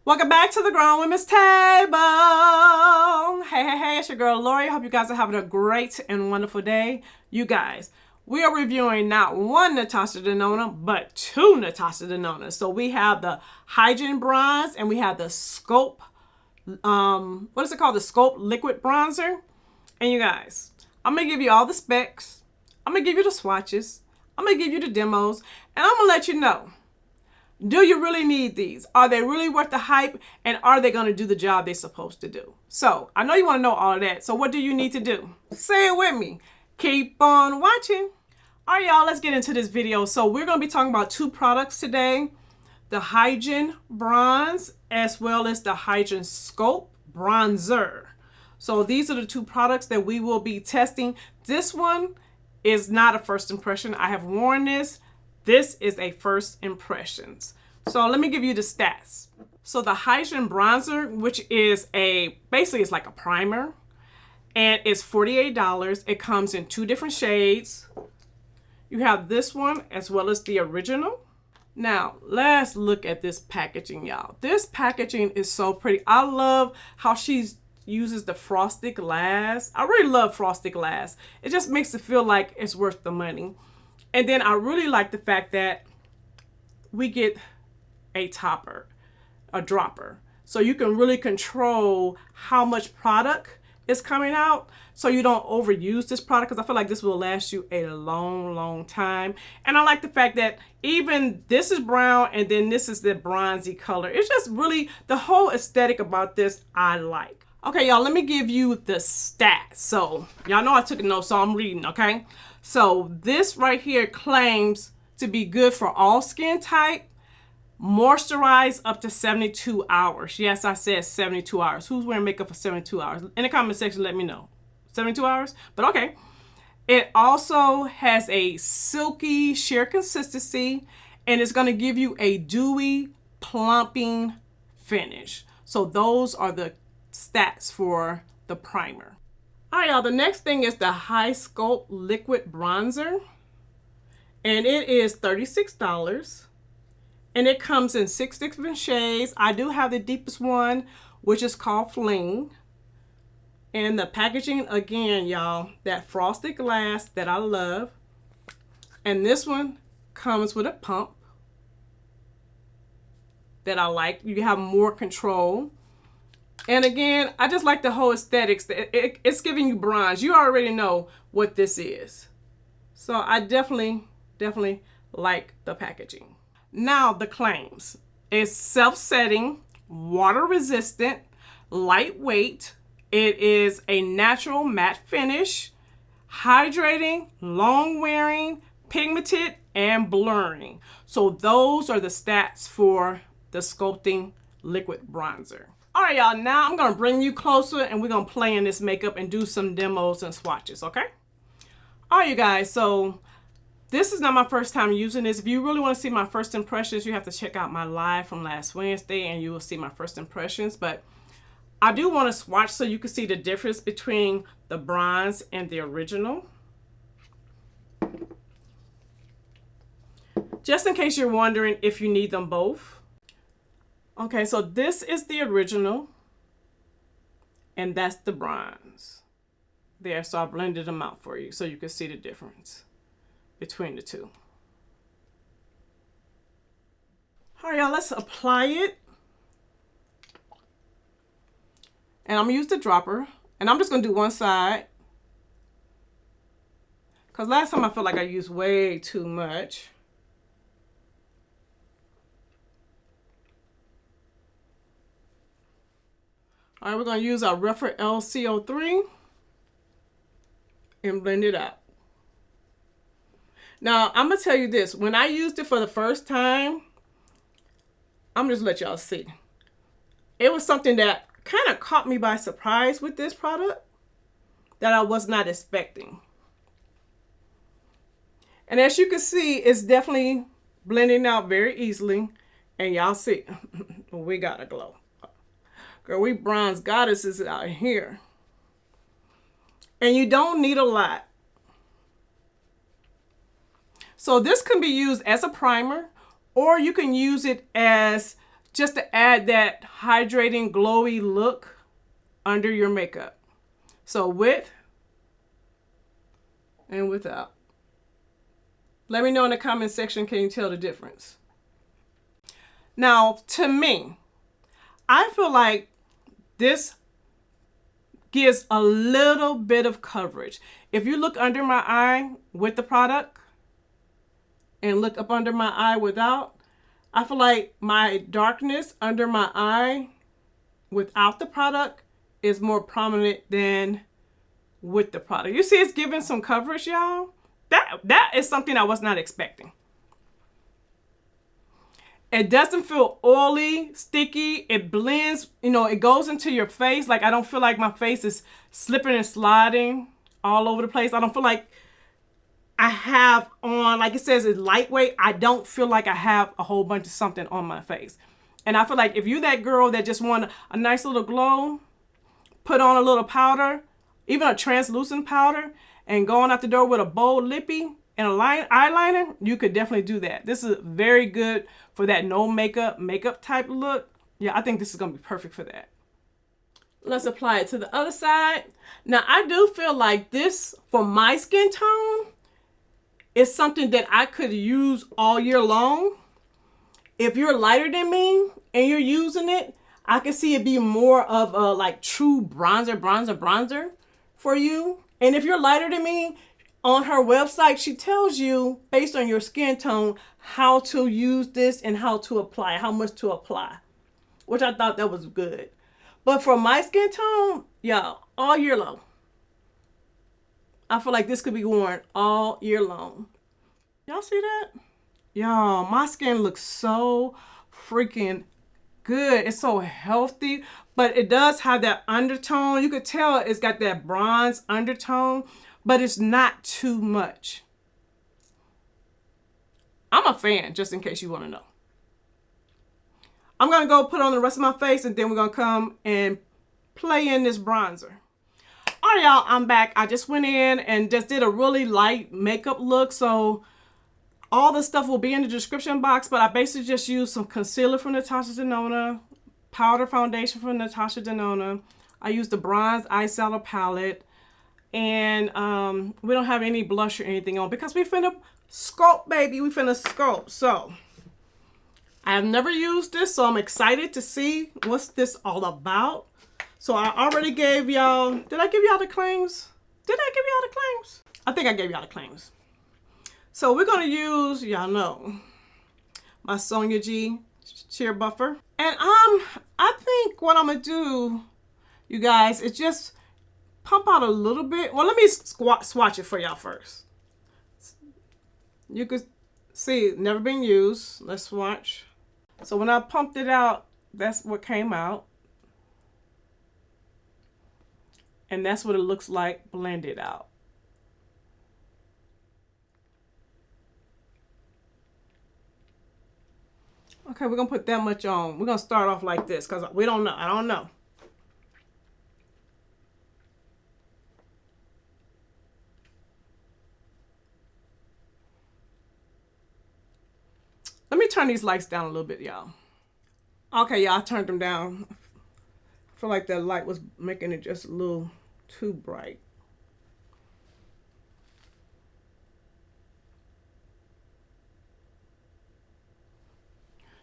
Welcome back to the Grown Women's Table. Hey, it's your girl Lori. Hope you guys are having a great and wonderful day. You guys, we are reviewing not one Natasha Denona, but two Natasha Denonas. So we have the Hygiene Bronze and we have the Sculpt, what is it called? The Sculpt Liquid Bronzer. And you guys, I'm going to give you all the specs. I'm going to give you the swatches. I'm going to give you the demos. And I'm going to let you know. Do you really need these? Are they really worth the hype? And are they going to do the job they're supposed to do? So I know you want to know all of that. So what do you need to do? Say it with me. Keep on watching. All right, y'all, let's get into this video. So we're going to be talking about two products today. The Hygiene Bronze as well as the Hy-Sculpt Bronzer. So these are the two products that we will be testing. This one is not a first impression. I have worn this. This is a first impressions. So let me give you the stats. So the Hygiene Bronzer, which is basically it's like a primer, and it's $48. It comes in two different shades. You have this one as well as the original. Now, let's look at this packaging, y'all. This packaging is so pretty. I love how she uses the frosted glass. I really love frosted glass. It just makes it feel like it's worth the money. And then I really like the fact that we get a topper, a dropper. So you can really control how much product is coming out so you don't overuse this product, because I feel like this will last you a long time. And I like the fact that even this is brown and then this is the bronzy color. It's just really the whole aesthetic about this I like. Okay, y'all, let me give you the stats. So y'all know I took a note, so I'm reading, okay? So this right here claims to be good for all skin type, moisturize up to 72 hours. Yes, I said 72 hours. Who's wearing makeup for 72 hours? In the comment section, let me know. 72 hours? But okay. It also has a silky sheer consistency, and it's going to give you a dewy, plumping finish. So those are the stats for the primer. All right, y'all, the next thing is the Hy-Sculpt Liquid Bronzer. And it is $36. And it comes in 6 different shades. I do have the deepest one, which is called Fling. And the packaging, again, y'all, that frosted glass that I love. And this one comes with a pump that I like. You have more control. And again, I just like the whole aesthetics. It's giving you bronze. You already know what this is. So I definitely like the packaging. Now the claims. It's self-setting, water-resistant, lightweight. It is a natural matte finish, hydrating, long-wearing, pigmented, and blurring. So those are the stats for the Sculpting Liquid Bronzer. All right, y'all, now I'm going to bring you closer and we're going to play in this makeup and do some demos and swatches, okay? All right, you guys, so this is not my first time using this. If you really want to see my first impressions, you have to check out my live from last Wednesday and you will see my first impressions. But I do want to swatch so you can see the difference between the bronze and the original. Just in case you're wondering if you need them both. Okay, so this is the original, and that's the bronze. There, so I blended them out for you so you can see the difference between the two. All right, y'all, let's apply it. And I'm gonna use the dropper, and I'm just gonna do one side. Because last time I felt like I used way too much. All right, we're going to use our Rougher LCO3 and blend it out. Now, I'm going to tell you this. When I used it for the first time, I'm just let y'all see. It was something that kind of caught me by surprise with this product that I was not expecting. And as you can see, it's definitely blending out very easily. And y'all see, we got a glow. Girl, we bronze goddesses out here. And you don't need a lot. So this can be used as a primer, or you can use it as just to add that hydrating, glowy look under your makeup. So with and without. Let me know in the comment section, can you tell the difference? Now, to me, I feel like this gives a little bit of coverage. If you look under my eye with the product and look up under my eye without, I feel like my darkness under my eye without the product is more prominent than with the product. You see it's giving some coverage, y'all. That is something I was not expecting. It doesn't feel oily, sticky. It blends, you know, it goes into your face. Like, I don't feel like my face is slipping and sliding all over the place. I don't feel like I have on, like it says, it's lightweight. I don't feel like I have a whole bunch of something on my face. And I feel like if you're that girl that just want a nice little glow, put on a little powder, even a translucent powder, and going out the door with a bold lippy and a eyeliner, you could definitely do that. This is very good for that no makeup type look. Yeah, I think this is gonna be perfect for that. Let's apply it to the other side. Now, I do feel like this, for my skin tone, is something that I could use all year long. If you're lighter than me and you're using it, I can see it be more of a like true bronzer for you. And if you're lighter than me, on her website, she tells you, based on your skin tone, how to use this and how to apply, how much to apply, which I thought that was good. But for my skin tone, y'all, all year long, I feel like this could be worn all year long. Y'all see that? Y'all, my skin looks so freaking good. It's so healthy, but it does have that undertone. You could tell it's got that bronze undertone, but it's not too much. I'm a fan, just in case you want to know. I'm going to go put on the rest of my face, and then we're going to come and play in this bronzer. All right, y'all, I'm back. I just went in and just did a really light makeup look, so all the stuff will be in the description box, but I basically just used some concealer from Natasha Denona, powder foundation from Natasha Denona. I used the bronze eye shadow palette, and we don't have any blush or anything on because we finna sculpt, baby. We finna sculpt. So I have never used this, so I'm excited to see what's this all about. So I already gave y'all, did I give y'all the claims? Did I give y'all the claims? I think I gave y'all the claims. So we're gonna use, y'all know, my Sonia G sheer buffer. And I think what I'm gonna do, you guys, is just pump out a little bit. Well, let me swatch it for y'all first. You could see, never been used. Let's swatch. So when I pumped it out, that's what came out. And that's what it looks like blended out. Okay, we're gonna put that much on. We're gonna start off like this because we don't know. I don't know. Let me turn these lights down a little bit, y'all. Okay, y'all, I turned them down. I feel like that light was making it just a little too bright.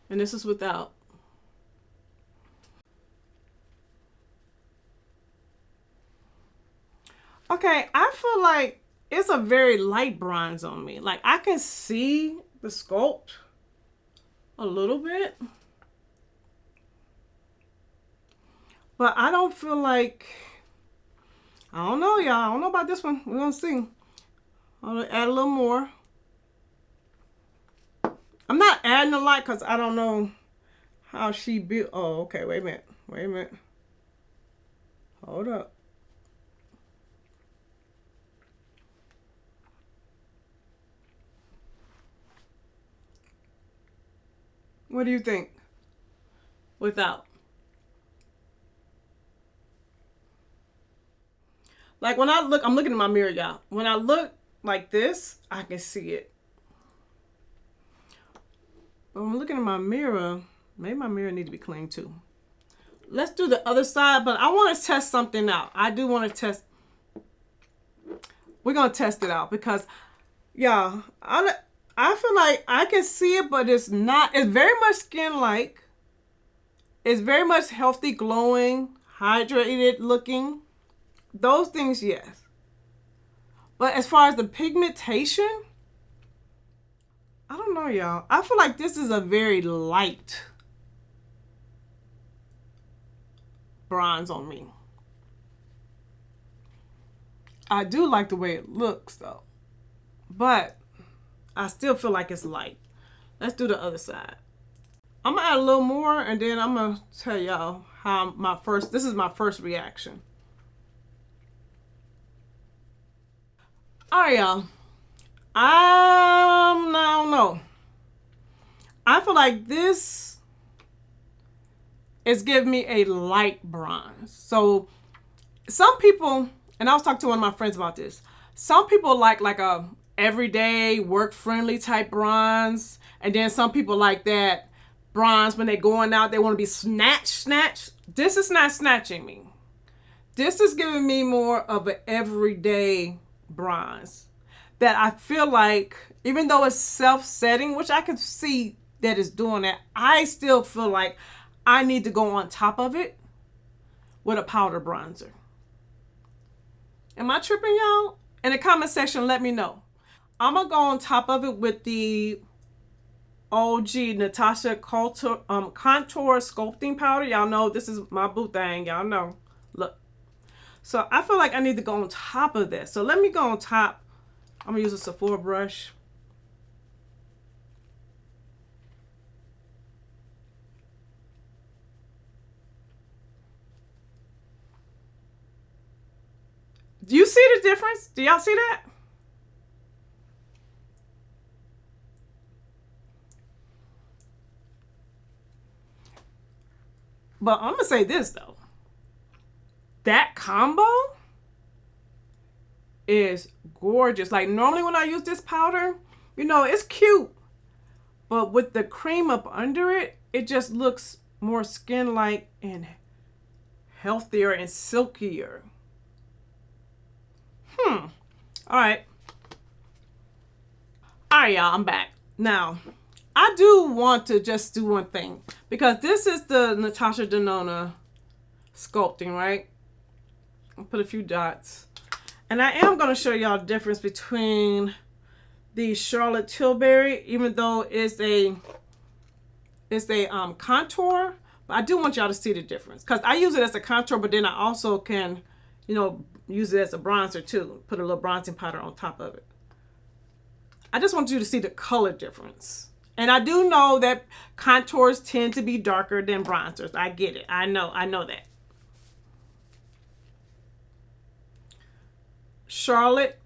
And this is without. Okay, I feel like it's a very light bronze on me. Like, I can see the sculpt a little bit, but I don't feel like, I don't know, y'all. I don't know about this one. We're gonna see. I'm gonna add a little more. I'm not adding a lot because I don't know how she built. Oh, okay. Wait a minute. Wait a minute. Hold up. What do you think? Without. Like when I look, I'm looking in my mirror, y'all. When I look like this, I can see it. But when I'm looking in my mirror, Maybe my mirror need to be clean too. Let's do the other side, but I want to test something out. I do want to test. We're going to test it out because, yeah, I feel like I can see it, but it's not. It's very much skin-like. It's very much healthy, glowing, hydrated looking. Those things, yes. But as far as the pigmentation, I don't know, y'all. I feel like this is a very light bronze on me. I do like the way it looks though, but I still feel like it's light. Let's do the other side. I'm gonna add a little more and then I'm gonna tell y'all how this is my first reaction. All right, y'all. I don't know. I feel like this is giving me a light bronze. So some people, and I was talking to one of my friends about this. Some people like a everyday work friendly type bronze, and then some people like that bronze when they're going out, they want to be snatched. This is not snatching me. This is giving me more of an everyday bronze that I feel like, even though it's self-setting, which I can see that it's doing that, I still feel like I need to go on top of it with a powder bronzer. Am I tripping, y'all? In the comment section, let me know. I'm going to go on top of it with the OG Natasha Contour Sculpting Powder. Y'all know this is my boo thing. Y'all know. Look. So I feel like I need to go on top of this. So let me go on top. I'm going to use a Sephora brush. Do you see the difference? Do y'all see that? But I'm going to say this, though. That combo is gorgeous. Like, normally when I use this powder, you know, it's cute. But with the cream up under it, it just looks more skin-like and healthier and silkier. All right. All right, y'all, I'm back. Now, I do want to just do one thing because this is the Natasha Denona sculpting, right? I'll put a few dots. And I am going to show y'all the difference between the Charlotte Tilbury, even though it's a contour, but I do want y'all to see the difference because I use it as a contour, but then I also can, you know, use it as a bronzer too. Put a little bronzing powder on top of it. I just want you to see the color difference. And I do know that contours tend to be darker than bronzers. I get it. I know that. Charlotte,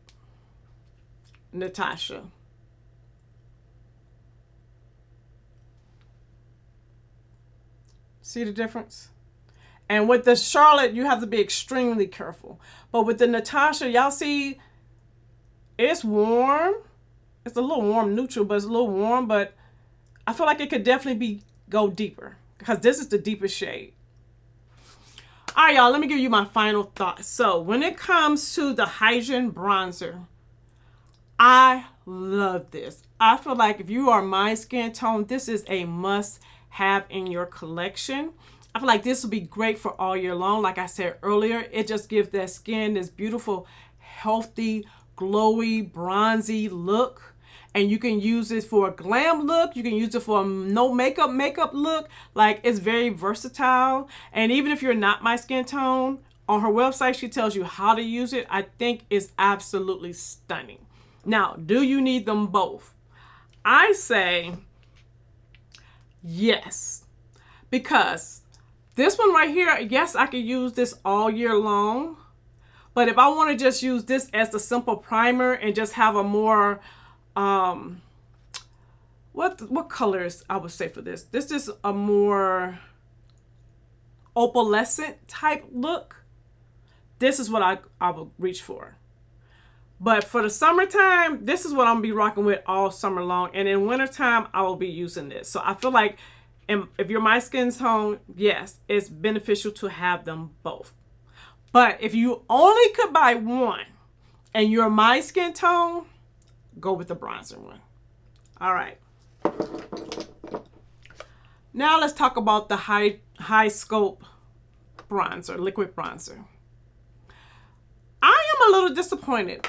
Natasha. See the difference? And with the Charlotte, you have to be extremely careful. But with the Natasha, y'all see, it's warm. It's a little warm neutral, but it's a little warm. But I feel like it could definitely go deeper because this is the deepest shade. All right, y'all, let me give you my final thoughts. So when it comes to the Hydrogen Bronzer, I love this. I feel like if you are my skin tone, this is a must-have in your collection. I feel like this will be great for all year long. Like I said earlier, it just gives that skin this beautiful, healthy, glowy, bronzy look. And you can use it for a glam look. You can use it for a no makeup look. Like, it's very versatile. And even if you're not my skin tone, on her website, she tells you how to use it. I think it's absolutely stunning. Now, do you need them both? I say yes. Because this one right here, yes, I could use this all year long. But if I want to just use this as a simple primer and just have a more, what colors I would say for this? This is a more opalescent type look. This is what I would reach for. But for the summertime, this is what I'm going to be rocking with all summer long. And in wintertime, I will be using this. So I feel like And if you're my skin tone, yes, it's beneficial to have them both. But if you only could buy one and you're my skin tone, go with the bronzer one. All right. Now let's talk about the Hy-Sculpt bronzer, liquid bronzer. I am a little disappointed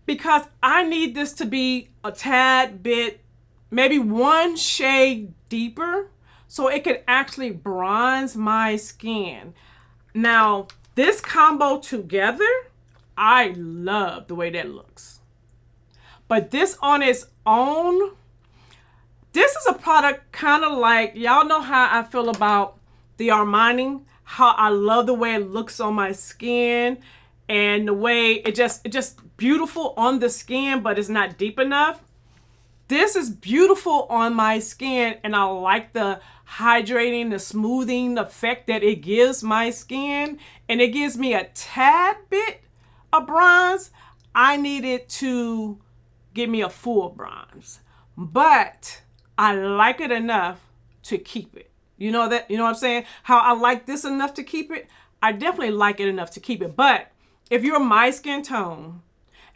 because I need this to be a tad bit, maybe one shade deeper, so it could actually bronze my skin. Now, this combo together, I love the way that looks. But this on its own, this is a product kind of like, y'all know how I feel about the Armani, how I love the way it looks on my skin and the way it just beautiful on the skin, but it's not deep enough. This is beautiful on my skin, and I like the hydrating, the smoothing effect that it gives my skin, and it gives me a tad bit of bronze. I need it to give me a full bronze, but I like it enough to keep it. You know that, you know what I'm saying? How I like this enough to keep it. I definitely like it enough to keep it. But if you're my skin tone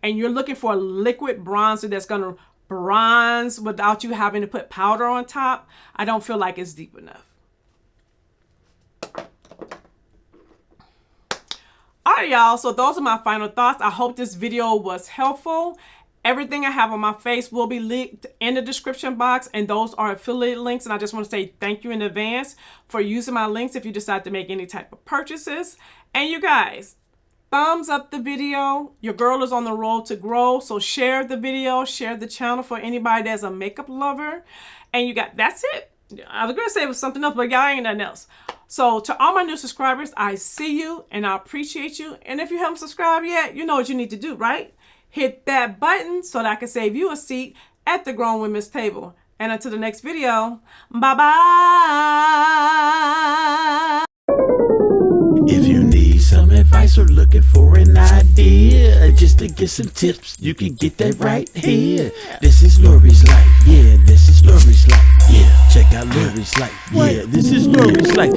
and you're looking for a liquid bronzer that's gonna bronze without you having to put powder on top, I don't feel like it's deep enough. All right, y'all, so those are my final thoughts. I hope this video was helpful. Everything I have on my face will be linked in the description box, and those are affiliate links. And I just want to say thank you in advance for using my links if you decide to make any type of purchases. And you guys, thumbs up the video. Your girl is on the road to grow, so share the video, share the channel for anybody that's a makeup lover. And you got, that's it. I was gonna say it was something else, but y'all ain't nothing else. So to all my new subscribers, I see you and I appreciate you. And if you haven't subscribed yet, you know what you need to do, right? Hit that button so that I can save you a seat at the Grown Women's Table. And until the next video, bye-bye. If you need some advice or looking for an idea, just to get some tips, you can get that right here. This is Lori's life, yeah, this is Lori's life, yeah. Check out Lori's life, yeah, this is Lori's life.